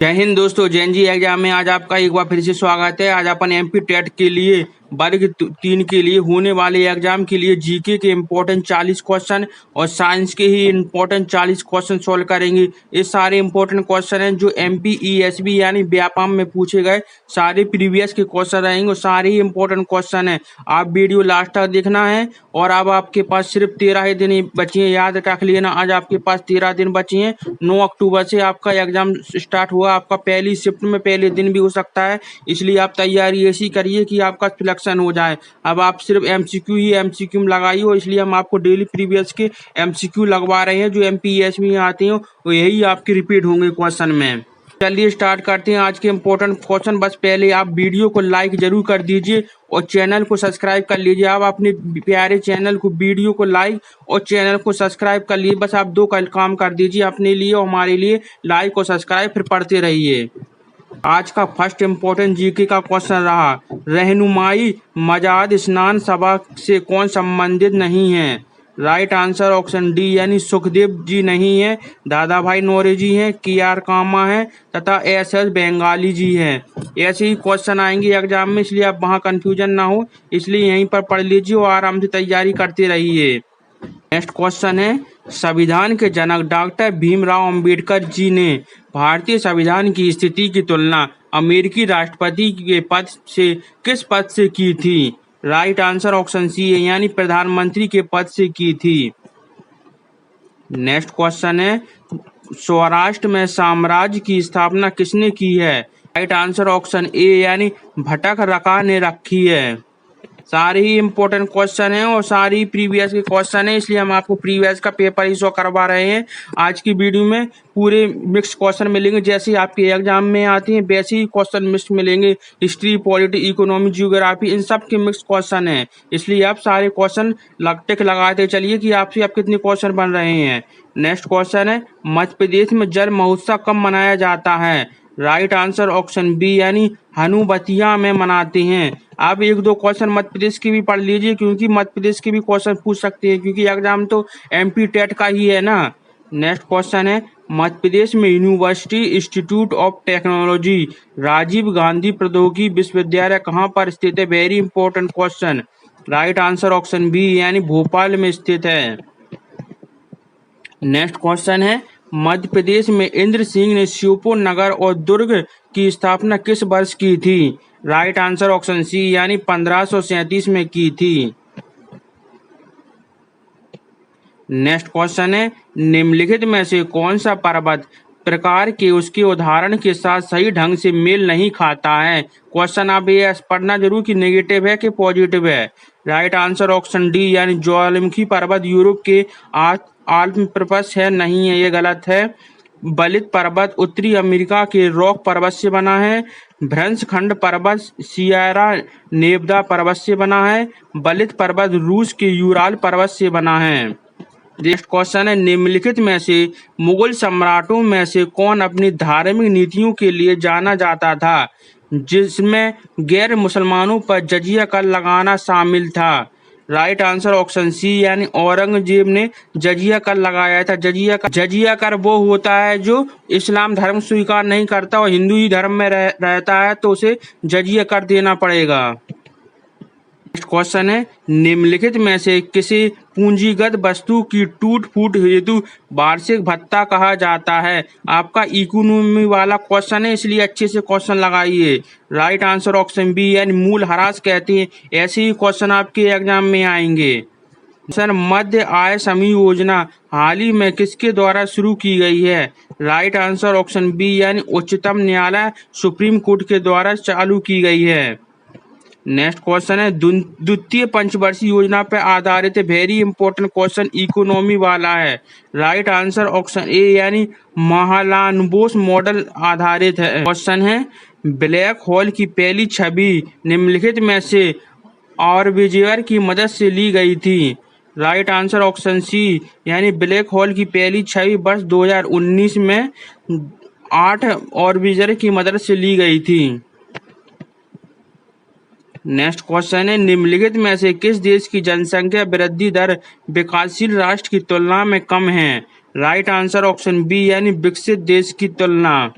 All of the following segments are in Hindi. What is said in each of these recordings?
जय हिंद दोस्तों, जेएनजी एग्जाम में आज आपका एक बार फिर से स्वागत है। आज अपन एमपी टेट के लिए वर्ग 3 के लिए होने वाले एग्जाम के लिए जीके के इम्पोर्टेंट 40 क्वेश्चन और साइंस के ही इम्पोर्टेंट 40 क्वेश्चन सॉल्व करेंगे। ये सारे इम्पोर्टेंट क्वेश्चन हैं जो एमपी ईएसबी यानी व्यापम में पूछे गए सारे प्रीवियस के क्वेश्चन रहेंगे और सारे ही इम्पोर्टेंट क्वेश्चन हैं। आप वीडियो लास्ट तक देखना है। और अब आपके पास सिर्फ 13 ही दिन बची हैं, याद रख लेना। आज आपके पास 13 दिन बची हैं। 9 अक्टूबर से आपका एग्जाम स्टार्ट हुआ। आपका पहली शिफ्ट में पहले दिन भी हो सकता है, इसलिए आप तैयारी ऐसी करिए कि आपका सिलेक्शन हो जाए। अब आप सिर्फ एमसीक्यू ही एमसीक्यू में लगाइए, और इसलिए हम आपको डेली प्रीवियस के एमसीक्यू लगवा रहे हैं। जो एमपीएस में आते हैं वो यही आपके रिपीट होंगे क्वेश्चन में। चलिए स्टार्ट करते हैं आज के इम्पोर्टेंट क्वेश्चन। बस पहले आप वीडियो को लाइक जरूर कर दीजिए और चैनल को सब्सक्राइब कर लीजिए। आप अपने प्यारे चैनल को, वीडियो को लाइक और चैनल को सब्सक्राइब कर लीजिए। बस आप दो काम कर दीजिए अपने लिए और हमारे लिए, लाइक और सब्सक्राइब, फिर पढ़ते रहिए। आज का फर्स्ट इम्पोर्टेंट जीके का क्वेश्चन रहा, रहनुमाई मजाद स्नान सभा से कौन संबंधित नहीं है? राइट आंसर ऑप्शन डी यानी सुखदेव जी नहीं है, दादा भाई नौरे जी हैं, KR कामा है तथा SS बंगाली जी हैं। ऐसे ही क्वेश्चन आएंगे एग्जाम में, इसलिए आप वहाँ कंफ्यूजन ना हो, इसलिए यहीं पर पढ़ लीजिए और आराम से तैयारी करते रहिए। नेक्स्ट क्वेश्चन है, संविधान के जनक डॉक्टर भीमराव अंबेडकर जी ने भारतीय संविधान की स्थिति की तुलना अमेरिकी राष्ट्रपति के पद से किस पद से की थी? राइट आंसर ऑप्शन सी है यानी प्रधानमंत्री के पद से की थी। नेक्स्ट क्वेश्चन है, सौराष्ट्र में साम्राज्य की स्थापना किसने की है? राइट आंसर ऑप्शन ए यानी भटक रका ने रखी है। सारे ही इम्पोर्टेंट क्वेश्चन हैं और सारी प्रीवियस के क्वेश्चन हैं, इसलिए हम आपको प्रीवियस का पेपर ही शो करवा रहे हैं। आज की वीडियो में पूरे मिक्स क्वेश्चन मिलेंगे, जैसे आपके एग्जाम में आते हैं वैसे ही क्वेश्चन मिक्स मिलेंगे। हिस्ट्री, पॉलिटी, इकोनॉमी, जियोग्राफी, इन सब के मिक्स क्वेश्चन हैं, इसलिए आप सारे क्वेश्चन टिक लगाते चलिए कि आपसे आप कितने क्वेश्चन बन रहे हैं। नेक्स्ट क्वेश्चन है, मध्य प्रदेश में जल महोत्सव कब मनाया जाता है? राइट आंसर ऑप्शन बी यानी हनुवतिया में मनाते हैं। आप एक दो क्वेश्चन मध्य प्रदेश के भी पढ़ लीजिए, क्योंकि मध्य प्रदेश के भी क्वेश्चन पूछ सकते हैं, क्योंकि एग्जाम तो एमपी टेट का ही है ना। नेक्स्ट क्वेश्चन है, मध्य प्रदेश में university institute of technology Rajiv Gandhi Proudyogiki Vishwavidyalaya कहाँ पर स्थित है? Very important question. Right answer option B यानी भोपाल में स्थित है। नेक्स्ट क्वेश्चन है, मध्य प्रदेश में इंद्र सिंह ने श्योपुर नगर और दुर्ग की स्थापना किस वर्ष की थी? राइट आंसर ऑप्शन सी यानी 1537 में की थी। नेक्स्ट क्वेश्चन है, निम्नलिखित में से कौन सा पर्वत प्रकार के उसके उदाहरण के साथ सही ढंग से मेल नहीं खाता है? क्वेश्चन आप ये पढ़ना जरूर कि नेगेटिव है कि पॉजिटिव है। राइट आंसर ऑप्शन डी यानी ज्वालामुखी पर्वत यूरोप के आल्प पर्वत है, नहीं है, ये गलत है। बलित पर्वत उत्तरी अमेरिका के रॉक पर्वत से बना है। भ्रंशखंड पर्वत सियरा नेवदा पर्वत से बना है। बलित पर्वत रूस के यूराल पर्वत से बना है। नेक्स्ट क्वेश्चन है, निम्नलिखित में से मुगल सम्राटों में से कौन अपनी धार्मिक नीतियों के लिए जाना जाता था, जिसमें गैर मुसलमानों पर जजिया कर लगाना शामिल था? राइट आंसर ऑप्शन सी यानी औरंगजेब ने जजिया कर लगाया था। जजिया कर वो होता है जो इस्लाम धर्म स्वीकार नहीं करता और हिंदू ही धर्म में रहता है, तो उसे जजिया कर देना पड़ेगा। नेक्स्ट क्वेश्चन है, निम्नलिखित में से किसी पूंजीगत वस्तु की टूट फूट हेतु वार्षिक भत्ता कहा जाता है? आपका इकोनॉमी वाला क्वेश्चन है, इसलिए अच्छे से क्वेश्चन लगाइए। राइट आंसर ऑप्शन बी यानी मूल ह्रास कहते हैं। ऐसे ही क्वेश्चन आपके एग्जाम में आएंगे। सर, मध्य आय समूह योजना हाल ही में किसके द्वारा शुरू की गई है? राइट आंसर ऑप्शन बी यानी उच्चतम न्यायालय सुप्रीम कोर्ट के द्वारा चालू की गई है। नेक्स्ट क्वेश्चन है, द्वितीय पंचवर्षीय योजना पर आधारित वेरी इंपॉर्टेंट क्वेश्चन इकोनॉमी वाला है। राइट आंसर ऑप्शन ए यानी महालानबोस मॉडल आधारित है। क्वेश्चन है, ब्लैक होल की पहली छवि निम्नलिखित में से ऑर्बिजर की मदद से ली गई थी? राइट आंसर ऑप्शन सी यानी ब्लैक होल की पहली छवि वर्ष 2019 में 8 ऑर्बिजर की मदद से ली गई थी। नेक्स्ट क्वेश्चन है, निम्नलिखित में से किस देश की जनसंख्या वृद्धि दर विकासशील राष्ट्र की तुलना में कम है? राइट आंसर ऑप्शन बी यानी विकसित देश की तुलना।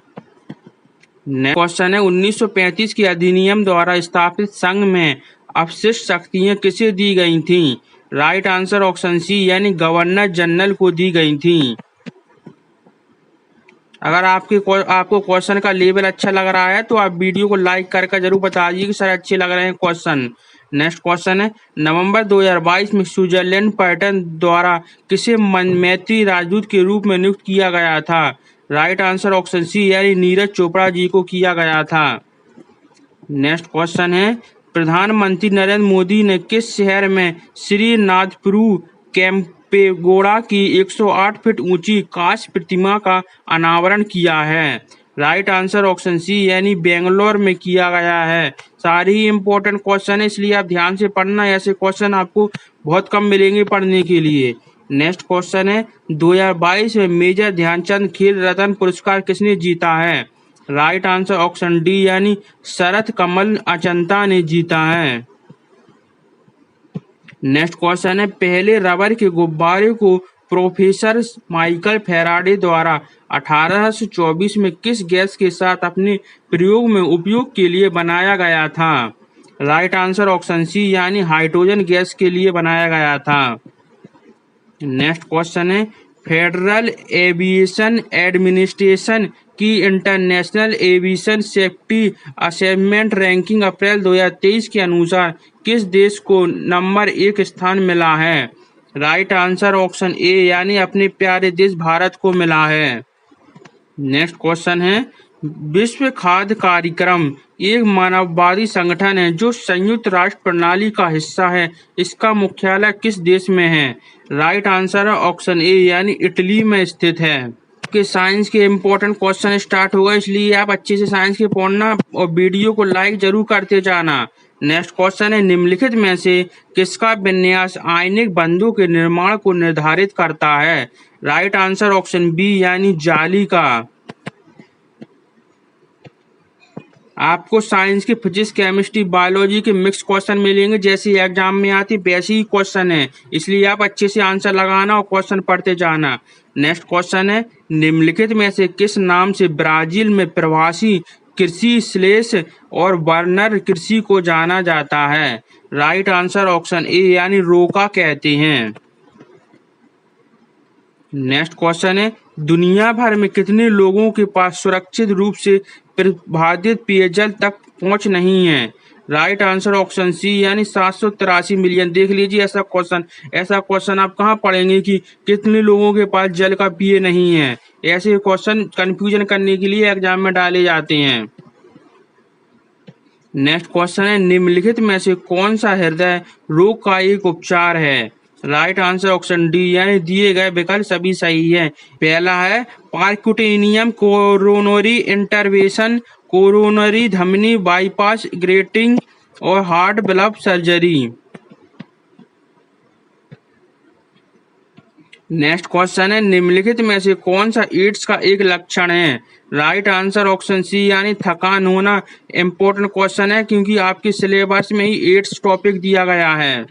नेक्स्ट क्वेश्चन है 1935 के अधिनियम द्वारा स्थापित संघ में अवशिष्ट शक्तियां किसे दी गई थीं? राइट आंसर ऑप्शन सी यानी गवर्नर जनरल को दी गई थीं। अगर आपको क्वेश्चन का लेवल अच्छा लग रहा है तो आप वीडियो को लाइक करके जरूर बताइए कि सर अच्छे लग रहे हैं क्वेश्चन। नेक्स्ट क्वेश्चन है नवंबर 2022 में स्विट्जरलैंड पर्यटन द्वारा किसे मैत्री राजदूत के रूप में नियुक्त किया गया था? राइट आंसर ऑप्शन सी यानी नीरज चोपड़ा जी को किया गया था। नेक्स्ट क्वेश्चन है प्रधानमंत्री नरेंद्र मोदी ने किस शहर में श्रीनाथपुरु कैंपेगौड़ा की 108 फीट ऊंची कांस्य प्रतिमा का अनावरण किया है? राइट आंसर ऑप्शन सी यानी बेंगलोर में किया गया है। सारी ही इंपॉर्टेंट क्वेश्चन है इसलिए आप ध्यान से पढ़ना, ऐसे क्वेश्चन आपको बहुत कम मिलेंगे पढ़ने के लिए। नेक्स्ट क्वेश्चन है 2022 में मेजर ध्यानचंद खेल रत्न पुरस्कार किसने जीता है? राइट आंसर ऑप्शन डी यानी शरत कमल अचंता ने जीता है। नेक्स्ट क्वेश्चन है पहले रबर के गुब्बारे को प्रोफेसर माइकल फैराडे द्वारा 1824 में किस गैस के साथ अपने प्रयोग में उपयोग के लिए बनाया गया था? राइट आंसर ऑप्शन सी यानी हाइड्रोजन गैस के लिए बनाया गया था। नेक्स्ट क्वेश्चन है फेडरल एविएशन एडमिनिस्ट्रेशन की International Aviation Safety Assessment ranking April 2023 के अनुसार किस देश को नंबर 1 स्थान मिला है? राइट आंसर ऑप्शन ए यानी अपने प्यारे देश भारत को मिला है। नेक्स्ट क्वेश्चन है विश्व खाद्य कार्यक्रम एक मानववादी संगठन है जो संयुक्त राष्ट्र प्रणाली का हिस्सा है। इसका मुख्यालय किस देश में है? राइट आंसर है ऑप्शन ए यानी इटली में स्थित है। आपके साइंस के इम्पोर्टेंट क्वेश्चन स्टार्ट होगा इसलिए आप अच्छे से साइंस के पढ़ना और वीडियो को लाइक जरूर करते जाना। नेक्स्ट क्वेश्चन है निम्नलिखित में से किसका विन्यास आयनिक बंधों के निर्माण को निर्धारित करता है? राइट आंसर ऑप्शन बी यानी जाली का। आपको साइंस के फिजिक्स केमिस्ट्री बायोलॉजी के मिक्स क्वेश्चन मिलेंगे, जैसे एग्जाम में आती वैसे ही क्वेश्चन है, इसलिए आप अच्छे से आंसर लगाना और क्वेश्चन पढ़ते जाना। नेक्स्ट क्वेश्चन है निम्नलिखित में से किस नाम से ब्राजील में प्रवासी कृषि स्लेश और वर्नर कृषि को जाना जाता है? राइट आंसर ऑप्शन ए यानी रोका कहते हैं। नेक्स्ट क्वेश्चन है दुनिया भर में कितने लोगों के पास सुरक्षित रूप से प्रबाधित पेयजल तक पहुंच नहीं है? राइट आंसर ऑप्शन सी यानी 783 मिलियन। देख लीजिए ऐसा क्वेश्चन आप कहाँ पढ़ेंगे कि कितने लोगों के पास जल का पेय नहीं है। ऐसे क्वेश्चन कंफ्यूजन करने के लिए एग्जाम में डाले जाते हैं। नेक्स्ट क्वेश्चन है निम्नलिखित में से कौन सा हृदय रोग का एक उपचार है? राइट आंसर ऑप्शन डी यानी दिए गए विकल्प सभी सही है। पहला है पार्क्यूटेनियम कोरोनरी इंटरवेंशन, कोरोनरी धमनी बाईपास ग्रेटिंग और heart bulb surgery. Next question है निम्नलिखित में से कौन सा एड्स का एक लक्षण है? राइट आंसर ऑप्शन सी यानी थकान होना। इंपॉर्टेंट क्वेश्चन है क्योंकि आपके सिलेबस में ही एड्स टॉपिक दिया गया है।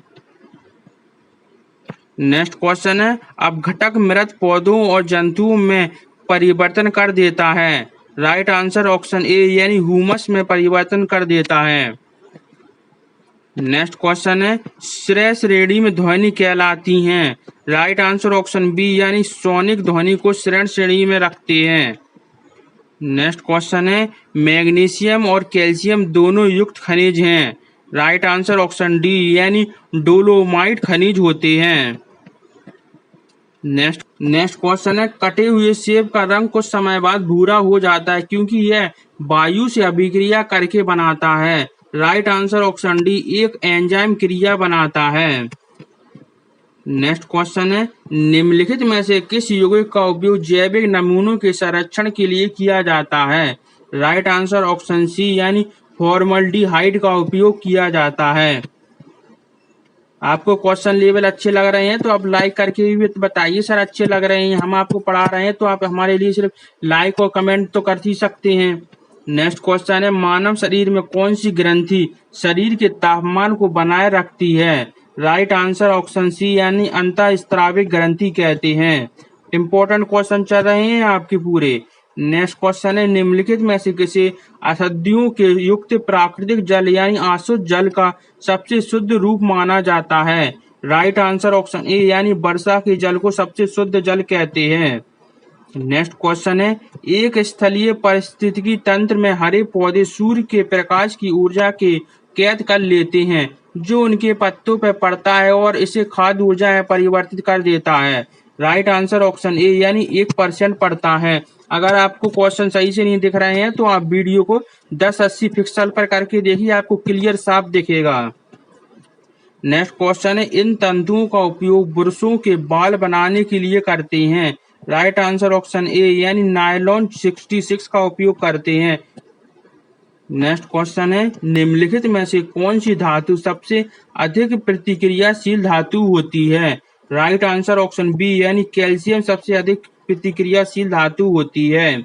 नेक्स्ट क्वेश्चन है अपघटक मृत पौधों और जंतुओं में परिवर्तन कर देता है? राइट आंसर ऑप्शन ए यानी ह्यूमस में परिवर्तन कर देता है। नेक्स्ट क्वेश्चन है श्रेय श्रेणी में ध्वनि कहलाती हैं? राइट आंसर ऑप्शन बी यानी सोनिक ध्वनि को श्रेय श्रेणी में रखते हैं। नेक्स्ट क्वेश्चन है मैग्नीशियम और कैल्शियम दोनों युक्त खनिज हैं? राइट आंसर ऑप्शन डी यानी डोलोमाइट खनिज होते हैं। नेक्स्ट क्वेश्चन है कटे हुए सेब का रंग कुछ समय बाद भूरा हो जाता है क्योंकि यह वायु से अभिक्रिया करके बनाता है? राइट आंसर ऑप्शन डी एक एंजाइम क्रिया बनाता है। नेक्स्ट क्वेश्चन है निम्नलिखित में से किस यौगिक का उपयोग जैविक नमूनों के संरक्षण के लिए किया जाता है? राइट आंसर ऑप्शन सी यानी फॉर्मल्डिहाइड का उपयोग किया जाता है। आपको क्वेश्चन लेवल अच्छे लग रहे हैं तो आप लाइक करके भी बताइए सर अच्छे लग रहे हैं, हम आपको पढ़ा रहे हैं तो आप हमारे लिए सिर्फ लाइक और कमेंट तो कर ही सकते हैं। नेक्स्ट क्वेश्चन है मानव शरीर में कौन सी ग्रंथि शरीर के तापमान को बनाए रखती है? राइट आंसर ऑप्शन सी यानी अंतःस्राविक ग्रंथि कहते हैं। इंपॉर्टेंट क्वेश्चन चल रहे हैं आपके पूरे। नेक्स्ट क्वेश्चन है निम्नलिखित में से किसे औषधियों के युक्त प्राकृतिक जल यानी आसुत जल का सबसे शुद्ध रूप माना जाता है? राइट आंसर ऑप्शन ए यानी वर्षा के जल को सबसे शुद्ध जल कहते हैं। नेक्स्ट क्वेश्चन है एक स्थलीय पारिस्थितिकी तंत्र में हरे पौधे सूर्य के प्रकाश की ऊर्जा के कैद कर लेते हैं जो उनके पत्तों पर पड़ता है और इसे खाद्य ऊर्जा में परिवर्तित कर देता है। राइट आंसर ऑप्शन ए यानी 1% पड़ता है। अगर आपको क्वेश्चन सही से नहीं दिख रहे हैं तो आप वीडियो को 1080 पिक्सल पर करके देखिए, आपको क्लियर साफ दिखेगा। नेक्स्ट क्वेश्चन है इन तंतुओं का उपयोग पुरुषों के बाल बनाने के लिए करते हैं? राइट आंसर ऑप्शन ए यानी नायलॉन 66 का उपयोग करते हैं। नेक्स्ट क्वेश्चन है निम्नलिखित में से कौन सी धातु सबसे अधिक प्रतिक्रियाशील धातु होती है? राइट आंसर ऑप्शन बी यानी कैल्शियम सबसे अधिक प्रतिक्रियाशील धातु होती है।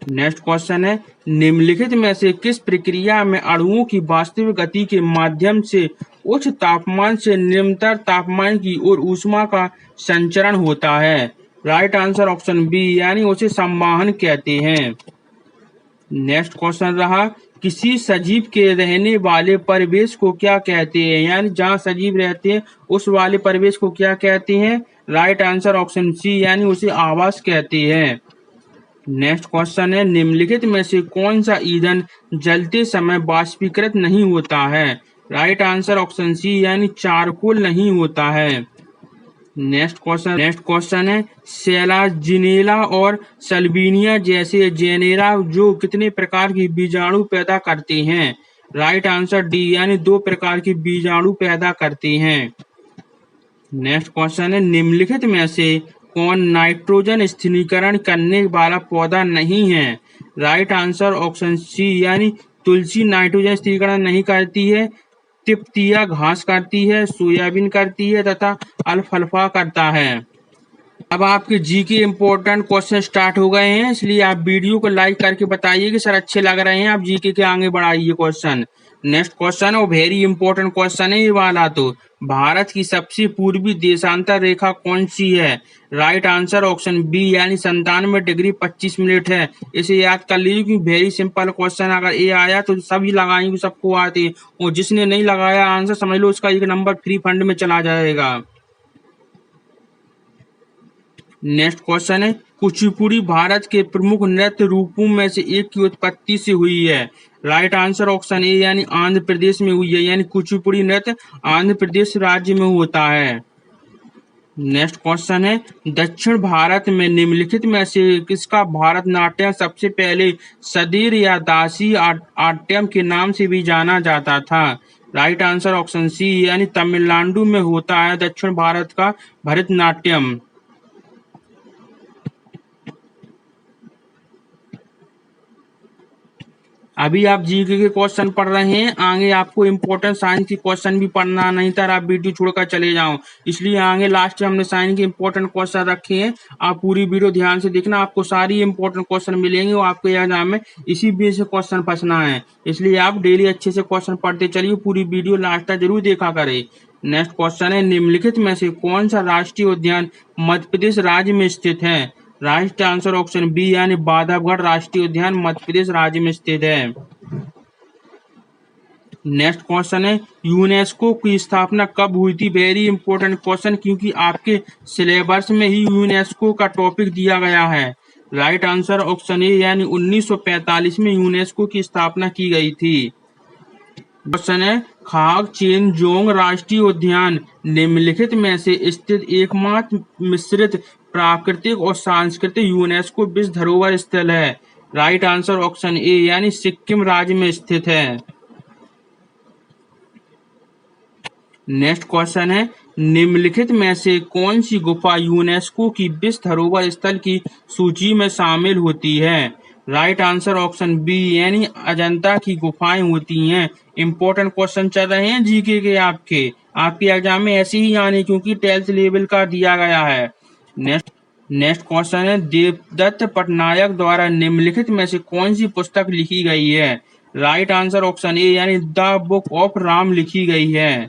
नेक्स्ट क्वेश्चन है निम्नलिखित में से किस प्रक्रिया में अणुओं की वास्तविक गति के माध्यम से उच्च तापमान से निम्नतर तापमान की ओर ऊष्मा का संचरण होता है? राइट आंसर ऑप्शन बी यानी उसे संवहन कहते हैं। नेक्स्ट क्वेश्चन रहा किसी सजीव के रहने वाले परिवेश को क्या कहते हैं? यानी जहाँ सजीव रहते हैं उस वाले परिवेश को क्या कहते हैं? राइट आंसर ऑप्शन सी यानी उसे आवास कहते हैं। नेक्स्ट क्वेश्चन है निम्नलिखित में से कौन सा ईंधन जलते समय वाष्पीकृत नहीं होता है? राइट आंसर ऑप्शन सी यानी चारकोल नहीं होता है। नेक्स्ट क्वेश्चन है सेलाजिनेला और सल्विनिया जैसे जेनेरा जो कितने प्रकार की बीजाणु पैदा करते हैं? राइट आंसर डी यानी 2 प्रकार की बीजाणु पैदा करते हैं। नेक्स्ट क्वेश्चन है निम्नलिखित में से कौन नाइट्रोजन स्थिरीकरण करने वाला पौधा नहीं है? राइट आंसर ऑप्शन सी यानी तुलसी नाइट्रोजन स्थिरीकरण नहीं करती है, तिपतिया घास करती है, सोयाबीन करती है तथा अल्फाल्फा करता है। अब आपके जी के इम्पोर्टेंट क्वेश्चन स्टार्ट हो गए हैं, इसलिए आप वीडियो को लाइक करके बताइए कि सर अच्छे लग रहे हैं, आप जीके के आगे बढ़ाइए क्वेश्चन। नेक्स्ट क्वेश्चन है वेरी इंपॉर्टेंट क्वेश्चन है ये वाला। तो भारत की सबसे पूर्वी देशांतर रेखा कौन सी है? राइट आंसर ऑप्शन बी यानी 97 डिग्री 25 मिनट है। इसे याद कर लीजिए क्योंकि वेरी सिंपल क्वेश्चन, अगर ये आया तो सभी लगाएंगे, सबको आते हैं, और जिसने नहीं लगाया आंसर समझ लो उसका 1 नंबर फ्री फंड में चला जाएगा। नेक्स्ट क्वेश्चन है कुचिपुड़ी भारत के प्रमुख नृत्य रूपों में से एक की उत्पत्ति से हुई है? राइट आंसर ऑप्शन ए यानी आंध्र प्रदेश में हुई है, यानी कुचिपुड़ी नृत्य आंध्र प्रदेश राज्य में होता है। नेक्स्ट क्वेश्चन है दक्षिण भारत में निम्नलिखित में से किसका भारतनाट्यम सबसे पहले सदीर या दासी आट्यम के नाम से भी जाना जाता था? राइट आंसर ऑप्शन सी यानी तमिलनाडु में होता है दक्षिण भारत का भरतनाट्यम। अभी आप जीके के क्वेश्चन पढ़ रहे हैं, आगे आपको इम्पोर्टेंट साइंस की क्वेश्चन भी पढ़ना, नहीं तो आप वीडियो छोड़कर चले जाओ, इसलिए आगे लास्ट में हमने साइंस के इम्पोर्टेंट क्वेश्चन रखे हैं। आप पूरी वीडियो ध्यान से देखना, आपको सारी इम्पोर्टेंट क्वेश्चन मिलेंगे और आपको एग्जाम में इसी बेस से क्वेश्चन फंसना है, इसलिए आप डेली अच्छे से क्वेश्चन पढ़ते चलिए, पूरी वीडियो लास्ट तक जरूर देखा करें। नेक्स्ट क्वेश्चन है निम्नलिखित में से कौन सा राष्ट्रीय उद्यान मध्य प्रदेश राज्य में स्थित है? राइट आंसर ऑप्शन बी यानी बांधवगढ़ राष्ट्रीय उद्यान मध्य प्रदेश राज्य में स्थित है। नेक्स्ट क्वेश्चन है यूनेस्को की स्थापना कब हुई थी? वेरी इंपॉर्टेंट क्वेश्चन, क्योंकि आपके सिलेबस में ही यूनेस्को का टॉपिक दिया गया है। राइट आंसर ऑप्शन ए यानी 1945 में यूनेस्को की स्थापना की गई थी। क्वेश्चन है खाक-चेन-जोंग राष्ट्रीय उद्यान निम्नलिखित में से स्थित एकमात्र मिश्रित प्राकृतिक और सांस्कृतिक यूनेस्को विश्व धरोहर स्थल है? राइट आंसर ऑप्शन ए यानी सिक्किम राज्य में स्थित है। नेक्स्ट क्वेश्चन है निम्नलिखित में से कौन सी गुफा यूनेस्को की विश्व धरोहर स्थल की सूची में शामिल होती है? राइट आंसर ऑप्शन बी यानी अजंता की गुफाएं होती हैं। इंपॉर्टेंट क्वेश्चन चल रहे हैं जीके के आपके एग्जाम में ऐसे ही आने, क्योंकि 12th लेवल का दिया गया है। नेक्स्ट क्वेश्चन है देवदत्त पटनायक द्वारा निम्नलिखित में से कौन सी पुस्तक लिखी गई है? राइट आंसर ऑप्शन ए यानी द बुक ऑफ राम लिखी गई है।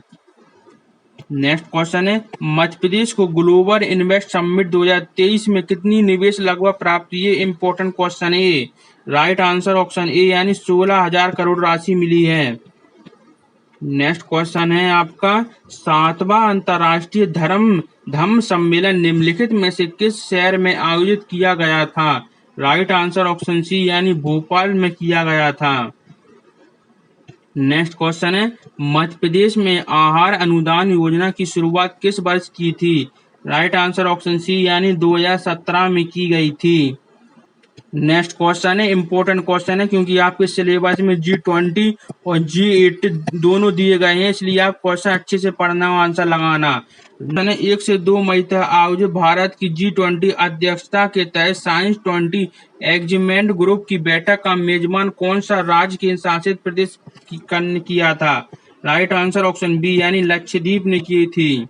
नेक्स्ट क्वेश्चन है, मध्य प्रदेश को ग्लोबल इन्वेस्ट समिट 2023 में कितनी निवेश लगभग प्राप्त हुई है? इंपॉर्टेंट क्वेश्चन है। राइट आंसर ऑप्शन ए यानी 16,000 करोड़ राशि मिली है। नेक्स्ट क्वेश्चन है आपका, 7वां अंतर्राष्ट्रीय धम्म सम्मेलन निम्नलिखित में से किस शहर में आयोजित किया गया था? राइट आंसर ऑप्शन सी यानी भोपाल में किया गया था। नेक्स्ट क्वेश्चन है, मध्य प्रदेश में आहार अनुदान योजना की शुरुआत किस वर्ष की थी? राइट आंसर ऑप्शन सी यानी 2017 में की गई थी। नेक्स्ट क्वेश्चन है, इंपॉर्टेंट क्वेश्चन है क्योंकि आपके सिलेबस में G20 और G80 दोनों दिए गए हैं, इसलिए आप क्वेश्चन अच्छे से पढ़ना और आंसर लगाना। 1 से 2 मई तक आयोजित भारत की G20 अध्यक्षता के तहत साइंस 20 एंगेजमेंट ग्रुप की बैठक का मेजबान कौन सा राज्य के शासित प्रदेश किया था? राइट आंसर ऑप्शन बी यानी लक्षद्वीप ने की थी।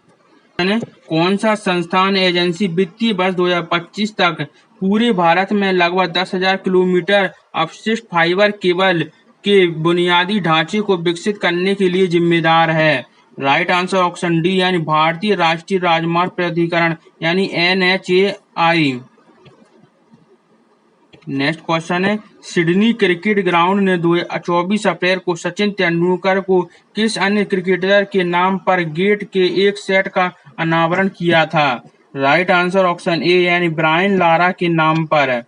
कौन सा संस्थान एजेंसी वित्तीय वर्ष 2025 तक पूरे भारत में लगभग 10,000 किलोमीटर अपशिष्ट फाइबर केबल के बुनियादी ढांचे को विकसित करने के लिए जिम्मेदार है? राइट आंसर ऑप्शन डी यानी भारतीय राष्ट्रीय राजमार्ग प्राधिकरण यानी NHAI। नेक्स्ट क्वेश्चन है, सिडनी क्रिकेट ग्राउंड ने 24 अप्रैल को सचिन तेंदुलकर को किस अन्य क्रिकेटर के नाम पर गेट के एक सेट का अनावरण किया था? राइट आंसर ऑप्शन ए यानी ब्रायन लारा के नाम पर।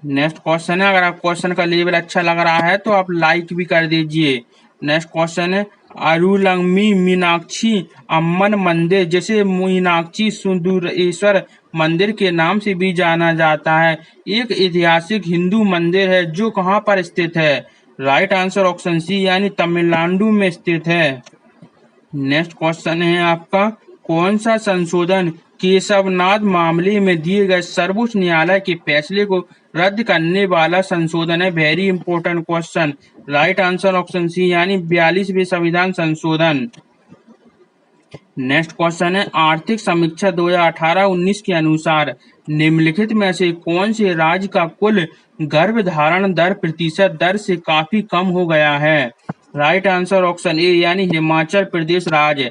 नेक्स्ट क्वेश्चन है, अगर आप क्वेश्चन का लेवल अच्छा लग रहा है तो आप लाइक भी कर दीजिए। नेक्स्ट क्वेश्चन है, अरुलमिगी मीनाक्षी अम्मन मंदिर जिसे मीनाक्षी सुंदरेश्वर मंदिर के नाम से भी जाना जाता है, एक ऐतिहासिक हिंदू मंदिर है जो कहाँ पर स्थित है? राइट आंसर ऑप्शन सी यानी तमिलनाडु में स्थित है। नेक्स्ट क्वेश्चन है आपका, कौन सा संशोधन केशवनाथ मामले में दिए गए सर्वोच्च न्यायालय के फैसले को रद्द करने वाला संशोधन है? Very important question. Right answer option C यानी 42वें संविधान संशोधन। नेक्स्ट क्वेश्चन है, आर्थिक समीक्षा 2018-19 के अनुसार निम्नलिखित में से कौन से राज्य का कुल गर्भधारण दर प्रतिशत दर से काफी कम हो गया है? राइट आंसर ऑप्शन ए यानी हिमाचल प्रदेश राज्य।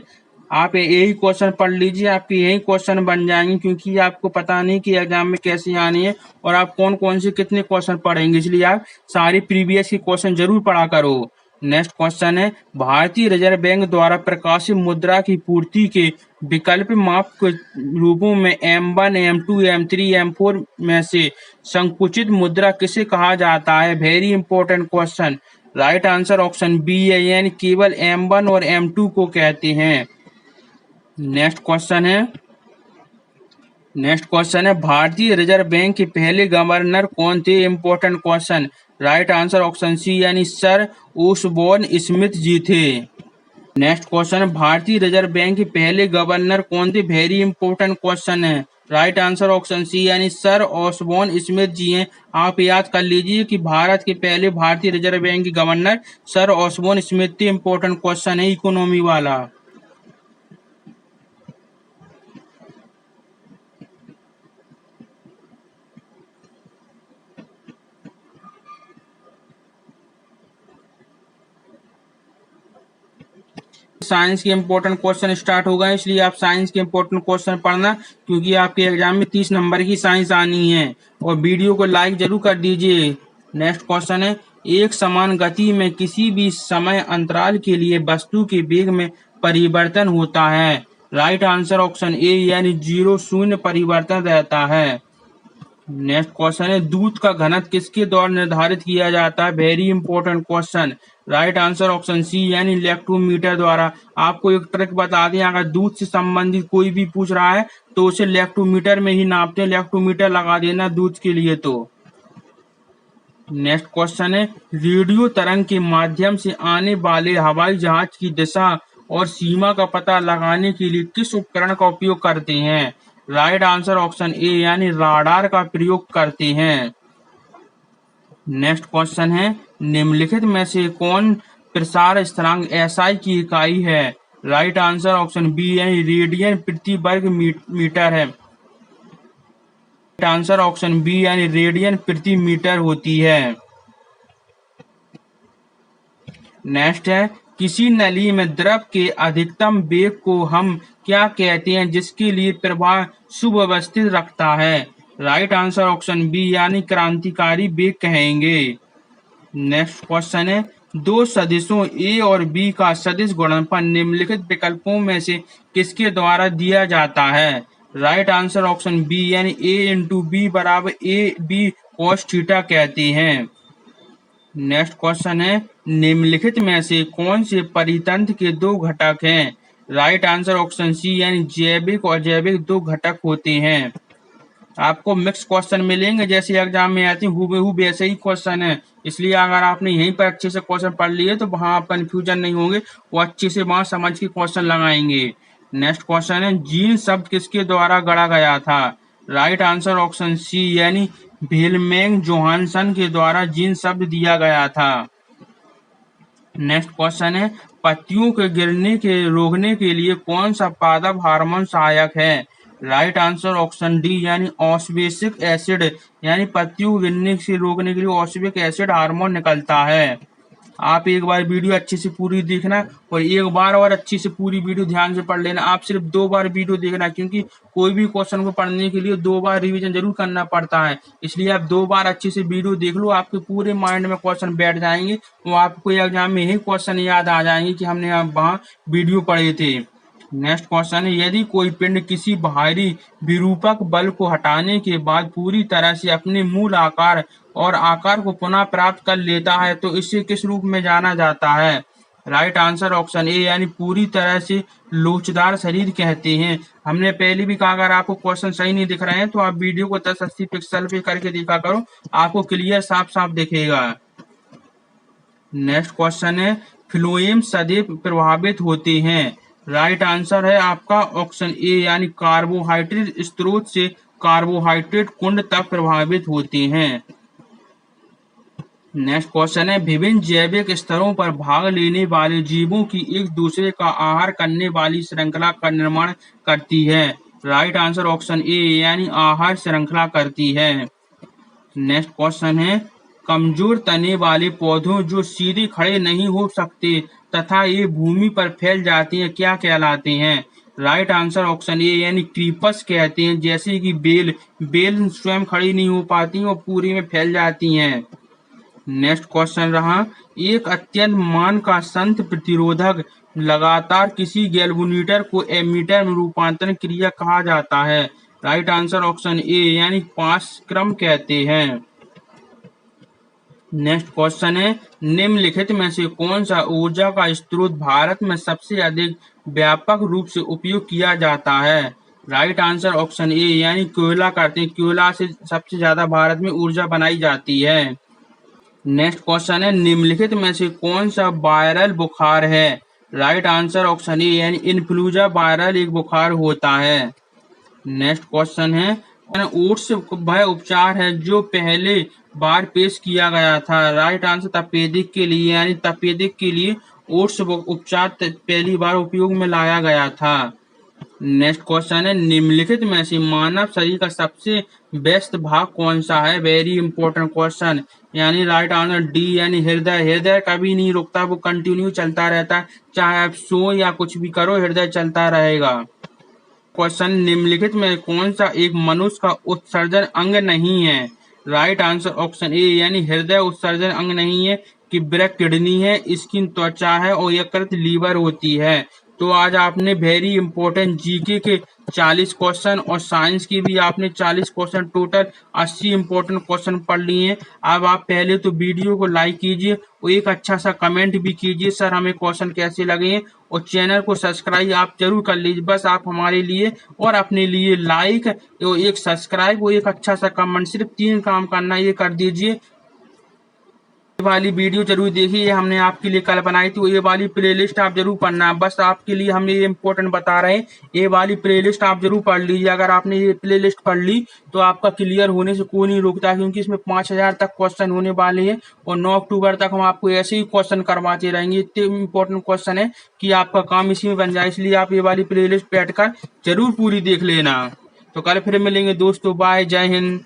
आप यही क्वेश्चन पढ़ लीजिए, आपके यही क्वेश्चन बन जाएंगे क्योंकि आपको पता नहीं कि एग्जाम में कैसे आने हैं और आप कौन कौन से कितने क्वेश्चन पढ़ेंगे, इसलिए आप सारे प्रीवियस के क्वेश्चन जरूर पढ़ा करो। नेक्स्ट क्वेश्चन है, भारतीय रिजर्व बैंक द्वारा प्रकाशित मुद्रा की पूर्ति के विकल्प माप के रूपों में M1, M2, M3, M4 में से संकुचित मुद्रा किसे कहा जाता है? Very important question. Right answer option B है यानी केवल M1 और M2 को कहते हैं। नेक्स्ट क्वेश्चन है, भारतीय रिजर्व बैंक के पहले गवर्नर कौन थे? Important question. Right answer option C यानी सर ओसबोर्न स्मिथ जी थे। नेक्स्ट क्वेश्चन, भारतीय रिजर्व बैंक के पहले गवर्नर कौन थे? वेरी इंपॉर्टेंट क्वेश्चन है। राइट आंसर ऑप्शन सी यानी सर ओसबोर्न स्मिथ जी हैं। आप याद कर लीजिए कि भारत के पहले भारतीय रिजर्व बैंक के गवर्नर सर ओसबोर्न स्मिथ थे। इंपॉर्टेंट क्वेश्चन है इकोनॉमी वाला। साइंस के इंपॉर्टेंट क्वेश्चन स्टार्ट हो गए, इसलिए आप साइंस के इंपॉर्टेंट क्वेश्चन पढ़ना क्योंकि आपके एग्जाम में 30 नंबर की साइंस आनी है। और वीडियो को लाइक जरूर कर दीजिए। नेक्स्ट क्वेश्चन है, एक समान गति में किसी भी समय अंतराल के लिए वस्तु के वेग में परिवर्तन होता है? राइट आंसर ऑप्शन ए यानी 0 शून्य परिवर्तन रहता है। नेक्स्ट क्वेश्चन है, दूध का घनत्व किसके द्वारा निर्धारित किया जाता है? Very important question. Right answer option C यानी लैक्टोमीटर द्वारा। आपको एक ट्रिक बता दें, अगर दूध से संबंधित कोई भी पूछ रहा है तो उसे लैक्टोमीटर में ही नापते हैं, लैक्टोमीटर लगा देना दूध के लिए। तो नेक्स्ट क्वेश्चन है, रेडियो तरंग के माध्यम से आने वाले हवाई जहाज की दिशा और सीमा का पता लगाने के लिए किस उपकरण का उपयोग करते हैं? राइट आंसर ऑप्शन ए यानी राडार का प्रयोग करते हैं। नेक्स्ट क्वेश्चन है, निम्नलिखित में से कौन प्रसार स्थिरांक SI की इकाई है? राइट आंसर ऑप्शन बी यानी रेडियन प्रति वर्ग मीटर है। राइट आंसर ऑप्शन बी यानी रेडियन प्रति मीटर होती है। नेक्स्ट है, किसी नली में द्रव के अधिकतम वेग को हम क्या कहते हैं जिसके लिए प्रवाह सुव्यवस्थित रखता है? राइट आंसर ऑप्शन बी यानी क्रांतिकारी वेग कहेंगे। नेक्स्ट क्वेश्चन है, दो सदिशों ए और बी का सदिश गुणनफल निम्नलिखित विकल्पों में से किसके द्वारा दिया जाता है? राइट आंसर ऑप्शन बी यानी ए इंटू बी बराबर ए बी कॉस थीटा कहते हैं। नेक्स्ट क्वेश्चन है, निम्नलिखित में से कौन से परितंत्र के दो घटक हैं? राइट आंसर ऑप्शन सी यानी जैविक और जैविक दो घटक होते हैं। आपको मिक्स क्वेश्चन मिलेंगे जैसे एग्जाम में आते हैं हूबहू वैसे ही क्वेश्चन है, इसलिए अगर आपने यहीं पर अच्छे से क्वेश्चन पढ़ लिए तो वहां आप कंफ्यूजन नहीं होंगे, वो अच्छे से वहां समझ के क्वेश्चन लगाएंगे। नेक्स्ट क्वेश्चन है, जीन शब्द किसके द्वारा गढ़ा गया था? राइट आंसर ऑप्शन सी यानी विल्हेम जोहानसन के द्वारा जीन शब्द दिया गया था। नेक्स्ट क्वेश्चन है, पत्तियों के गिरने के रोकने के लिए कौन सा पादप हार्मोन सहायक है? राइट आंसर ऑप्शन डी यानी ऑक्सैलिक एसिड यानी पत्तियों को गिरने से रोकने के लिए ऑक्सैलिक एसिड हार्मोन निकलता है। आप एक बार वीडियो अच्छे से पूरी देखना और एक बार और अच्छी से पूरी वीडियो ध्यान से पढ़ लेना। आप सिर्फ 2 बार वीडियो देखना, क्योंकि कोई भी क्वेश्चन को पढ़ने के लिए 2 बार रिवीजन जरूर करना पड़ता है, इसलिए आप 2 बार अच्छे से वीडियो देख लो, आपके पूरे माइंड में क्वेश्चन बैठ जाएंगे, वो आपको एग्जाम में यही क्वेश्चन याद आ जाएंगे कि हमने वहाँ वीडियो पढ़े थे। नेक्स्ट क्वेश्चन है, यदि कोई पिंड किसी बाहरी विरूपक बल को हटाने के बाद पूरी तरह से अपने मूल आकार और आकार को पुनः प्राप्त कर लेता है तो इसे किस रूप में जाना जाता है? राइट आंसर ऑप्शन ए यानी पूरी तरह से लोचदार शरीर कहते हैं। हमने पहले भी कहा अगर आपको क्वेश्चन सही नहीं दिख रहे हैं तो आप वीडियो को 1080 पिक्सल पे करके देखा करो, आपको क्लियर साफ साफ दिखेगा। नेक्स्ट क्वेश्चन है, फ्लोएम सदैव प्रभावित होते हैं। राइट आंसर है आपका ऑप्शन ए यानी कार्बोहाइड्रेट स्रोत से कार्बोहाइड्रेट कुंड तक प्रभावित होते हैं। नेक्स्ट क्वेश्चन है, विभिन्न जैविक स्तरों पर भाग लेने वाले जीवों की एक दूसरे का आहार करने वाली श्रृंखला का निर्माण करती है। राइट आंसर ऑप्शन ए यानी आहार श्रृंखला करती है। नेक्स्ट क्वेश्चन है, कमजोर तने वाले पौधों जो सीधे खड़े नहीं हो सकते तथा ये भूमि पर फैल जाते हैं क्या कहलाते हैं? राइट आंसर ऑप्शन ए यानी क्रीपर्स कहते हैं, जैसे कि बेल स्वयं खड़ी नहीं हो पाती और पूरी में फैल जाती हैं। नेक्स्ट क्वेश्चन रहा, एक अत्यंत मान का संत प्रतिरोधक लगातार किसी गैल्वेनोमीटर को एमीटर में रूपांतरण क्रिया कहा जाता है। राइट आंसर ऑप्शन ए यानी पाठ्यक्रम कहते हैं। नेक्स्ट क्वेश्चन है, निम्नलिखित में से कौन सा ऊर्जा का स्रोत भारत में सबसे अधिक व्यापक रूप से उपयोग किया जाता है? राइट आंसर ऑप्शन ए यानी कोयला करते हैं, कोयला से सबसे ज्यादा भारत में ऊर्जा बनाई जाती है। नेक्स्ट क्वेश्चन है, निम्नलिखित में से कौन सा वायरल बुखार है? राइट आंसर ऑप्शन ए यानी इन्फ्लुएंजा वायरल एक बुखार होता है। नेक्स्ट क्वेश्चन है, ओट्स वह उपचार है जो पहले बार पेश किया गया था। राइट आंसर तपेदिक के लिए यानी तपेदिक के लिए ओट्स उपचार पहली बार उपयोग में लाया गया था। नेक्स्ट क्वेश्चन है, निम्नलिखित में से मानव शरीर का सबसे व्यस्त भाग कौन सा है? वेरी इंपॉर्टेंट क्वेश्चन यानी राइट आंसर डी यानी हृदय। हृदय कभी नहीं रुकता, वो कंटिन्यू चलता रहता है, चाहे आप सो या कुछ भी करो हृदय चलता रहेगा। क्वेश्चन, निम्नलिखित में कौन सा एक मनुष्य का उत्सर्जन अंग नहीं है? राइट आंसर ऑप्शन ए यानी हृदय उत्सर्जन अंग नहीं है कि ब्रेक किडनी है, स्किन त्वचा है और यकृत लीवर होती है। तो आज आपने वेरी इंपॉर्टेंट जीके के 40 क्वेश्चन और साइंस के भी आपने 40 क्वेश्चन, टोटल 80 इंपॉर्टेंट क्वेश्चन पढ़ लिए हैं। अब आप पहले तो वीडियो को लाइक कीजिए और एक अच्छा सा कमेंट भी कीजिए सर हमें क्वेश्चन कैसे लगे, और चैनल को सब्सक्राइब आप जरूर कर लीजिए। बस आप हमारे लिए और अपने लिए लाइक और एक सब्सक्राइब और एक अच्छा सा कमेंट, सिर्फ 3 काम करना, ये कर दीजिए। वाली वीडियो जरूर देखिए, ये हमने आपके लिए कल बनाई थी। ये वाली प्लेलिस्ट आप जरूर पढ़ना, बस आपके लिए हम ये इम्पोर्टेंट बता रहे हैं। ये वाली प्लेलिस्ट आप जरूर पढ़ लीजिए। अगर आपने ये प्लेलिस्ट पढ़ ली तो आपका क्लियर होने से कोई नहीं रोकता, क्योंकि इसमें 5000 तक क्वेश्चन होने वाले हैं और 9 अक्टूबर तक हम आपको ऐसे ही क्वेश्चन करवाते रहेंगे। इतने इम्पोर्टेंट क्वेश्चन है कि आपका काम इसी में बन जाए, इसलिए आप ये वाली प्लेलिस्ट बैठकर जरूर पूरी देख लेना। तो कल फिर मिलेंगे दोस्तों, बाय, जय हिंद।